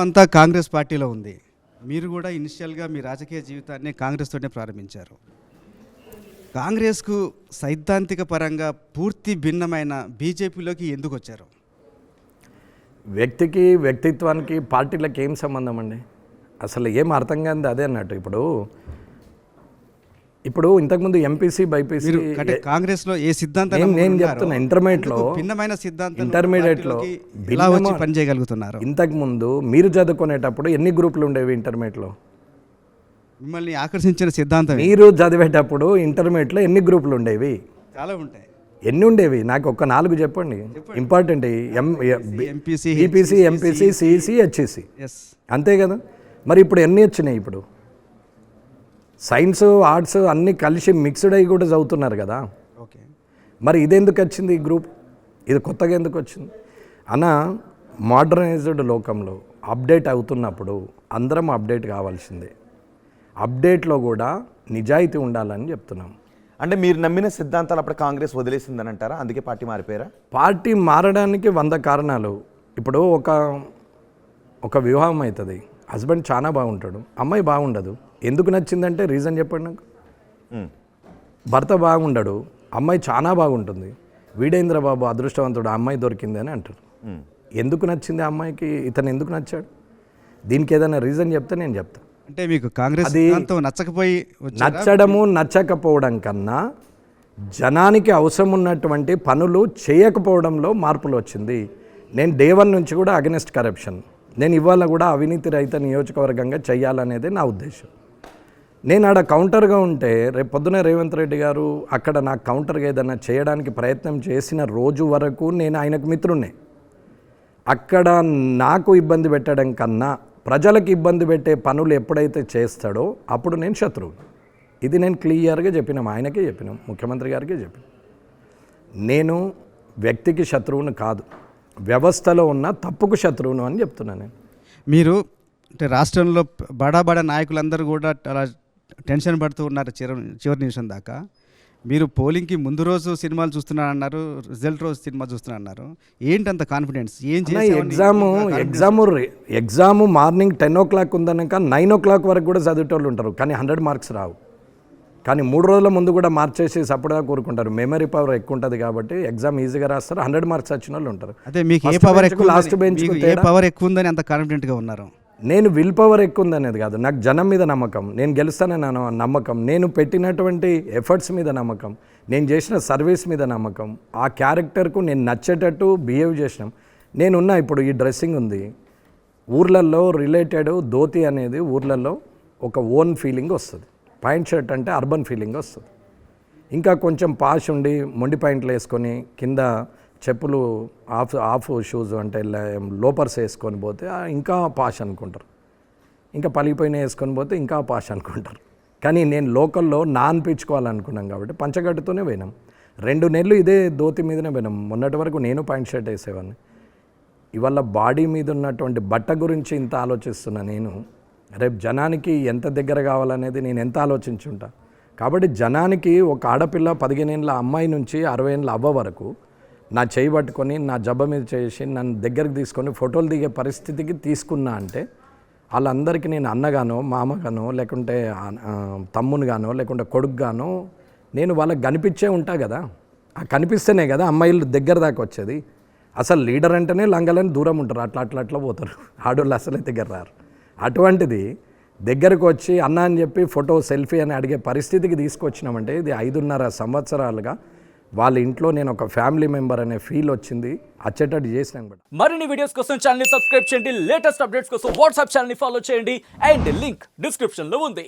అంతా కాంగ్రెస్ పార్టీలో ఉంది. మీరు కూడా ఇనిషియల్గా మీ రాజకీయ జీవితాన్ని కాంగ్రెస్తోనే ప్రారంభించారు. కాంగ్రెస్కు సైద్ధాంతిక పరంగా పూర్తి భిన్నమైన బీజేపీలోకి ఎందుకు వచ్చారు? వ్యక్తికి వ్యక్తిత్వానికి పార్టీలకు ఏం సంబంధం అండి? అసలు ఏం అర్థం కాదు అదే అన్నట్టు. ఇప్పుడు ఇంతకుముందు ఎంపీసీ బైపీసీ కాంగ్రెస్లో ఏ సిద్ధాంతం నేను చెప్తున్నా, ఇంటర్మీడియట్లో భిన్నమైన సిద్ధాంతం ఇంటర్మీడియట్లో ఎలా వచ్చి పనిచేయగలుగుతున్నారు? ఇంతకుముందు మీరు చదువుకునేటప్పుడు ఎన్ని గ్రూపులు ఉండేవి ఇంటర్మీడియట్లో? మిమ్మల్ని ఆకర్షించిన సిద్ధాంతం మీరు చదివేటప్పుడు ఇంటర్మీడియట్లో ఎన్ని గ్రూపులు ఉండేవి? చాలా ఉంటాయి. ఎన్ని ఉండేవి? నాకు ఒక 4 చెప్పండి. Important. BPC, MPC, CEC, HEC, అంతే కదా. మరి ఇప్పుడు ఎన్ని వచ్చినాయి? ఇప్పుడు సైన్స్, ఆర్ట్స్ అన్నీ కలిసి మిక్స్డ్ అయ్యి కూడా చదువుతున్నారు కదా. ఓకే, మరి ఇదెందుకు వచ్చింది ఈ గ్రూప్? ఇది కొత్తగా ఎందుకు వచ్చింది అన్న? మోడర్నైజ్డ్ లోకంలో అప్డేట్ అవుతున్నప్పుడు అందరం అప్డేట్ కావాల్సిందే. అప్డేట్లో కూడా నిజాయితీ ఉండాలని చెప్తున్నాం. అంటే మీరు నమ్మిన సిద్ధాంతాలు అప్పుడు కాంగ్రెస్ వదిలేసిందని అంటారా? అందుకే పార్టీ మారిపోయారా? పార్టీ మారడానికి 100 కారణాలు. ఇప్పుడు ఒక వివాహం అవుతుంది, హస్బెండ్ చాలా బాగుంటాడు, అమ్మాయి బాగుండదు. ఎందుకు నచ్చిందంటే రీజన్ చెప్పండి నాకు. భర్త బాగుండడు, అమ్మాయి చాలా బాగుంటుంది, వీడేంద్ర బాబు అదృష్టవంతుడు, అమ్మాయి దొరికింది అని అంటారు. ఎందుకు నచ్చింది ఆ అమ్మాయికి? ఇతను ఎందుకు నచ్చాడు? దీనికి ఏదైనా రీజన్ చెప్తే నేను చెప్తాను. అంటే మీకు కాంగ్రెస్ నచ్చకపోయి నచ్చడము నచ్చకపోవడం కన్నా జనానికి అవసరం ఉన్నటువంటి పనులు చేయకపోవడంలో మార్పులు వచ్చింది. నేను డే 1 నుంచి కూడా అగెనిస్ట్ కరప్షన్. నేను ఇవాళ కూడా అవినీతి రహిత నియోజకవర్గంగా చేయాలనేది నా ఉద్దేశం. నేను ఆడ కౌంటర్గా ఉంటే రేపు పొద్దున రేవంత్ రెడ్డి గారు అక్కడ నాకు కౌంటర్గా ఏదైనా చేయడానికి ప్రయత్నం చేసిన రోజు వరకు నేను ఆయనకు మిత్రున్నే. అక్కడ నాకు ఇబ్బంది పెట్టడం కన్నా ప్రజలకు ఇబ్బంది పెట్టే పనులు ఎప్పుడైతే చేస్తాడో అప్పుడు నేను శత్రువు. ఇది నేను క్లియర్గా చెప్పినాం, ఆయనకే చెప్పినాం, ముఖ్యమంత్రి గారికే చెప్పినాం. నేను వ్యక్తికి శత్రువును కాదు, వ్యవస్థలో ఉన్న తప్పుకు శత్రువును అని చెప్తున్నాను నేను. మీరు అంటే రాష్ట్రంలో బడా నాయకులందరూ కూడా అలా టెన్షన్ పడుతూ ఉన్నారు చివరి నిమిషం దాకా. మీరు పోలింగ్కి ముందు రోజు సినిమాలు చూస్తున్నారన్నారు, రిజల్ట్ రోజు సినిమా చూస్తున్నారన్నారు. ఏంటంత కాన్ఫిడెన్స్? ఏం ఎగ్జామ్ మార్నింగ్ 10 o'clock ఉందన్నాక 9 o'clock వరకు కూడా చదివేటోళ్ళు ఉంటారు, కానీ 100 మార్క్స్ రావు. కానీ 3 రోజుల ముందు కూడా మార్చేసి సపోర్ట్గా కోరుకుంటారు. మెమరీ పవర్ ఎక్కువ ఉంటుంది కాబట్టి ఎగ్జామ్ ఈజీగా రాస్తారు, 100 మార్క్స్ వచ్చిన వాళ్ళు ఉంటారు. అదే మీకు ఏ పవర్ ఎక్కువ, లాస్ట్ బెంచ్ ఏ పవర్ ఎక్కువ ఉందని అంత కాన్ఫిడెంట్గా ఉన్నారు? నేను విల్ పవర్ ఎక్కువ ఉందనేది కాదు, నాకు జనం మీద నమ్మకం, నేను గెలుస్తానని నమ్మకం, నేను పెట్టినటువంటి ఎఫర్ట్స్ మీద నమ్మకం, నేను చేసిన సర్వీస్ మీద నమ్మకం, ఆ క్యారెక్టర్కు నేను నచ్చేటట్టు బిహేవ్ చేసినాం. నేనున్నా ఇప్పుడు ఈ డ్రెస్సింగ్ ఉంది, ఊర్లలో రిలేటెడ్ ధోతి అనేది ఊర్లలో ఒక ఓన్ ఫీలింగ్ వస్తుంది, పాయింట్ షర్ట్ అంటే అర్బన్ ఫీలింగ్ వస్తుంది. ఇంకా కొంచెం పాష్ ఉండి మొండి పాయింట్లు వేసుకొని కింద చెప్పులు ఆఫ్ షూస్ అంటే లోపర్స్ వేసుకొని పోతే ఇంకా పాష్ అనుకుంటారు, ఇంకా పలిగిపోయిన వేసుకొని పోతే ఇంకా పాష్ అనుకుంటారు. కానీ నేను లోకల్లో అనిపించుకోవాలనుకున్నాం కాబట్టి పంచగట్టుతోనే పోయినాం. 2 నెలలు ఇదే ధోతి మీదనే పోయినాం. మొన్నటి వరకు నేను పాయింట్ షర్ట్ వేసేవాడిని. ఇవాళ బాడీ మీద ఉన్నటువంటి బట్ట గురించి ఇంత ఆలోచిస్తున్నా నేను. రేపు జనానికి ఎంత దగ్గర కావాలనేది నేను ఎంత ఆలోచించుంటా. కాబట్టి జనానికి ఒక ఆడపిల్ల 15 ఏళ్ళ అమ్మాయి నుంచి 60 ఏళ్ళ అవ్వ వరకు నా చేయి పట్టుకొని నా జబ్బ మీద చేసి నన్ను దగ్గరికి తీసుకొని ఫోటోలు దిగే పరిస్థితికి తీసుకున్నా అంటే వాళ్ళందరికీ నేను అన్నగానో మామగానో లేకుంటే తమ్మునిగానో లేకుంటే కొడుకుగానో నేను వాళ్ళకి కనిపించే ఉంటా కదా. ఆ కనిపిస్తేనే కదా అమ్మాయిలు దగ్గర దాకా వచ్చేది. అసలు లీడర్ అంటేనే లంగలని దూరం ఉంటారు, అట్లా పోతారు, ఆడవాళ్ళు అసలే దగ్గర రారు. అటువంటిది దగ్గరకు వచ్చి అన్న అని చెప్పి ఫోటో సెల్ఫీ అని అడిగే పరిస్థితికి తీసుకొచ్చినామంటే ఇది 5.5 సంవత్సరాలుగా వాళ్ళ ఇంట్లో నేను ఒక ఫ్యామిలీ మెంబర్ అనే ఫీల్ వచ్చింది, వచ్చేటట్టు చేసినాం. మరిన్ని వీడియోస్ కోసం ఛానల్ ని సబ్స్క్రైబ్ చేయండి, లేటెస్ట్ అప్డేట్స్ కోసం వాట్సాప్ ఛానల్ ని ఫాలో చేయండి, అండ్ లింక్ డిస్క్రిప్షన్ లో ఉంది.